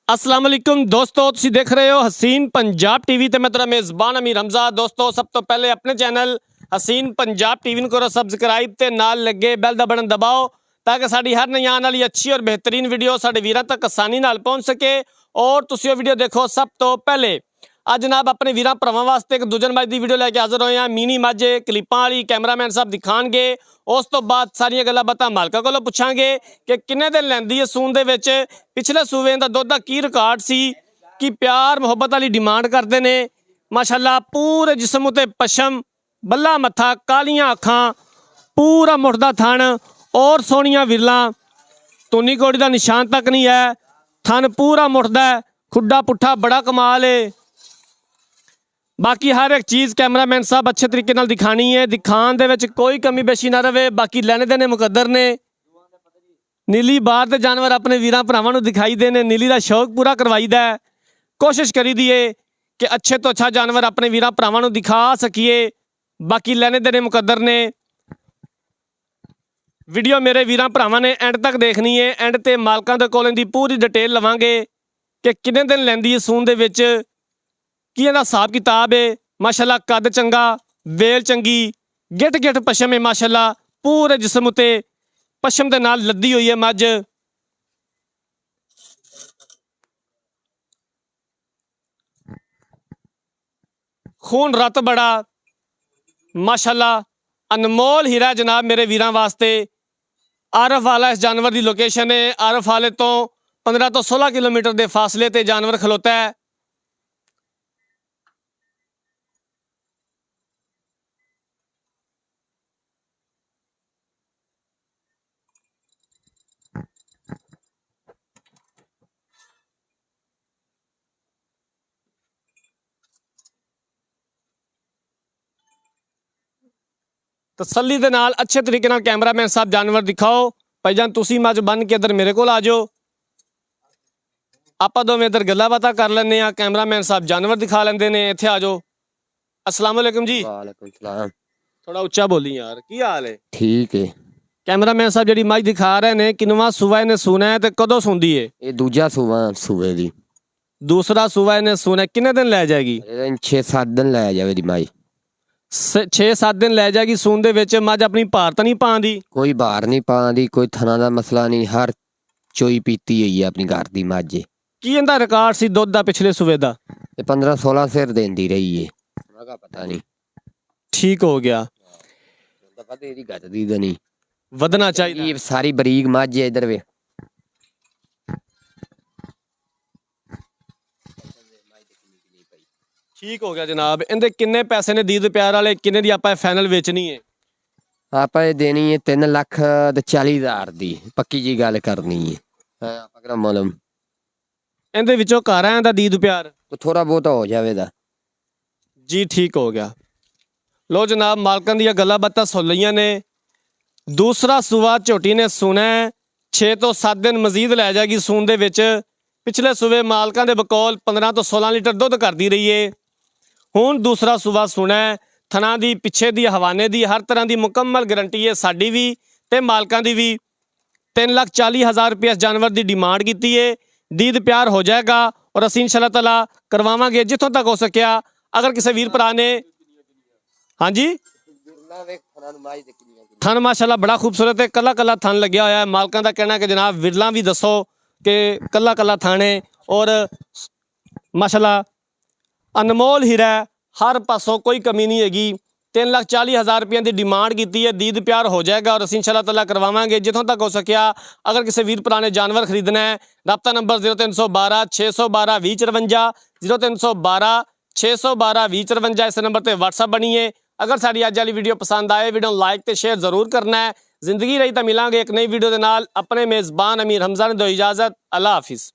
अस्सलाम वालेकुम दोस्तों, ਤੁਸੀਂ देख रहे हो हसीन पंजाब टीवी ਤੇ मैं तेरा मेज़बान अमीर हमजा। दोस्तों सब तो पहले अपने चैनल हसीन पंजाब टीवी ਨੂੰ करो सबसक्राइब ਤੇ ਨਾਲ ਲੱਗੇ ਬੈਲ ਦਾ ਬਟਨ ਦਬਾਓ ਤਾਂ ਕਿ ਸਾਡੀ ਹਰ ਨਈ ਆਉਣ ਵਾਲੀ ਅੱਛੀ ਔਰ ਬਿਹਤਰੀਨ ਵੀਡੀਓ ਸਾਡੇ ਵੀਰਾਂ ਤੱਕ ਆਸਾਨੀ ਨਾਲ ਪਹੁੰਚ ਸਕੇ ਔਰ ਤੁਸੀਂ ਉਹ ਵੀਡੀਓ ਦੇਖੋ ਸਭ ਤੋਂ ਪਹਿਲੇ। ਅੱਜ ਜਨਾਬ ਆਪਣੇ ਵੀਰਾਂ ਭਰਾਵਾਂ ਵਾਸਤੇ ਇੱਕ ਦੁਜਨ ਮੱਝ ਦੀ ਵੀਡੀਓ ਲੈ ਕੇ ਹਾਜ਼ਰ ਹੋਏ ਆ। ਮਿਨੀ ਮੱਝ ਕਲਿੱਪਾਂ ਵਾਲੀ कैमरामैन ਸਾਹਿਬ ਦਿਖਾਣਗੇ। ਉਸ ਤੋਂ ਬਾਅਦ ਸਾਰੀਆਂ ਗੱਲਾਂ ਬਾਤਾਂ ਮਾਲਕਾਂ ਕੋਲੋਂ ਪੁੱਛਾਂਗੇ ਕਿ ਕਿੰਨੇ ਦਿਨ ਲੈਂਦੀ ਹੈ ਸੂਣ ਦੇ ਵਿੱਚ, ਪਿਛਲੇ ਸੂਵੇ ਦਾ ਦੁੱਧ ਦਾ ਕੀ ਰਿਕਾਰਡ ਸੀ, ਕਿ ਪਿਆਰ ਮੁਹੱਬਤ ਵਾਲੀ ਡਿਮਾਂਡ ਕਰਦੇ ਨੇ। ਮਾਸ਼ਾਅੱਲਾ ਪੂਰੇ ਜਿਸਮ ਉਤੇ ਪਸ਼ਮ, ਬੱਲਾ ਮੱਥਾ, ਕਾਲੀਆਂ ਅੱਖਾਂ, ਪੂਰਾ ਮੁੱਠਦਾ ਥਣ और सोहनिया विरलां, तुनी कोड़ी का निशान तक नहीं है। थन पूरा मुठदा है, खुड्डा पुट्ठा बड़ा कमाल है। बाकी हर एक चीज़ कैमरामैन साहब अच्छे तरीके नाल दिखानी है, दिखाने दे विच कोई कमी बेशी ना रहे। बाकी लैने देने मुकद्दर ने। नीली बार दे जानवर अपने वीरां भरावां नूं दिखाई दे ने, नीली दा शौक पूरा करवाईदा है। कोशिश करी दी है कि अच्छे तो अच्छा जानवर अपने वीरां भरावां नूं दिखा सकीए। बाकी लैने देने मुकद्दर ने। वीडियो मेरे वीरां भरावां ने एंड तक देखनी है। एंड ते मालकां दे कोलों दी पूरी डिटेल लवांगे कि कितने दिन लैंदी है सून दे विच, की इहदा हिसाब किताब है। माशाअल्लाह कद चंगा, वेल चंगी, गिट गिट पशम है। माशाअल्लाह पूरे जिस्म उते पशम दे नाल लद्दी हुई है मझ। खून रत बड़ा, माशाअल्लाह अनमोल हीरा जनाब मेरे वीरां वास्ते। आरफ वाला इस जानवर की लोकेशन है। आरफ वाले तो 15 तो 16 किलोमीटर के फासले ते जानवर खलोता है। तसल्ली दे नाल अच्छे तरीके नाल कैमरामैन साहब जानवर दिखाओ। भाईजान तुसी मझ बन के इधर मेरे कोल आ जाओ, आपां दोवें इधर गल्लां बातां कर लैंदे आ। कैमरामैन साहब जानवर दिखा लैंदे ने। इत्थे आ जाओ। अस्सलाम वालेकुम जी। वालेकुम सलाम। थोड़ा उच्चा बोली यार, की हाल है? ठीक है। कैमरामैन साहब जी मझ दिखा रहे ने, किनवा सूबा इन्हें सूना है ते कदों सूंदी है? ये दूजा सूबा सूबे दी। दूसरा सूबा इन्हें सूना है, कितने दिन लै जाएगी? 6-7 दिन लै जावे दी माई। 6-7 दिन लै जाएगी सून दे विच। मझ अपनी भार तो नहीं पांदी? कोई भार नहीं पांदी, कोई थना दा मसला नहीं। हर चोई पीती हुई है अपनी घर दी मझ। की इहदा रिकॉर्ड सी दुध दा पिछले सूबे दा? 15-16 सिर देंदी रही है। मगा पता नहीं। ठीक हो गया। पता एदी गतदी दा नहीं वधना चाहिए। ये सारी बरीक मझ है। इधर वे ठीक हो गया जनाब। इहदे किन्ने पैसे ने दीद प्यार वाले, किन्ने दी आपां फाइनल बेचनी है? आप देनी है 3,40,000 दी। पक्की जी गल करनी है। आप अगर मालूम इहदे विचों घर आया दा दीद प्यार तो थोड़ा बहुत हो जाएगा जी। ठीक हो गया। लो जनाब मालकां दी गल्लां बातां सुन लईआं ने। दूसरा सूबा झोटी ने सुना है। 6 तो 7 दिन मजीद लै जाएगी सून दे विच। पिछले सूबे मालकां दे बकौल 15 तो 16 लीटर दुध करदी रही है। हुण दूसरा सूबा सुना है। थना दी, पिछे दी, हवाने दी, हर तरह की मुकम्मल गारंटी है साडी भी ते मालकां दी भी। 3,40,000 रुपये इस जानवर की डिमांड की है। दीद प्यार हो जाएगा और असीं इंशाअल्लाह ताला करवावांगे जिथों तक हो सकिया। अगर किसी वीर भरा ने, हाँ जी, थन माशाअल्लाह बड़ा खूबसूरत है। कला कला थन लग्या होया है। मालकां दा कहना कि जनाब विरलां भी दसो कि कला कला थन है और माशाअल्लाह अनमोल हीरा है। हर पासों कोई कमी नहीं हैगी। 3,40,000 रुपये की डिमांड की है। दीद प्यार हो जाएगा और असीं इंशाअल्लाह ताला करवावांगे जिथों तक हो सकिया। अगर किसी वीर भरा ने जानवर खरीदना है, रब्ता नंबर 0312 612 2054, 0312 612 2054 इस नंबर पर WhatsApp बनी है। अगर साड़ी अज वाली वीडियो पसंद आए, वीडियो लाइक तो शेयर जरूर करना है। जिंदगी रही तो मिलांगे एक नई वीडियो के नाल। अपने मेज़बान अमीर हमजा ने दो इजाज़त। अल्लाह हाफिज़।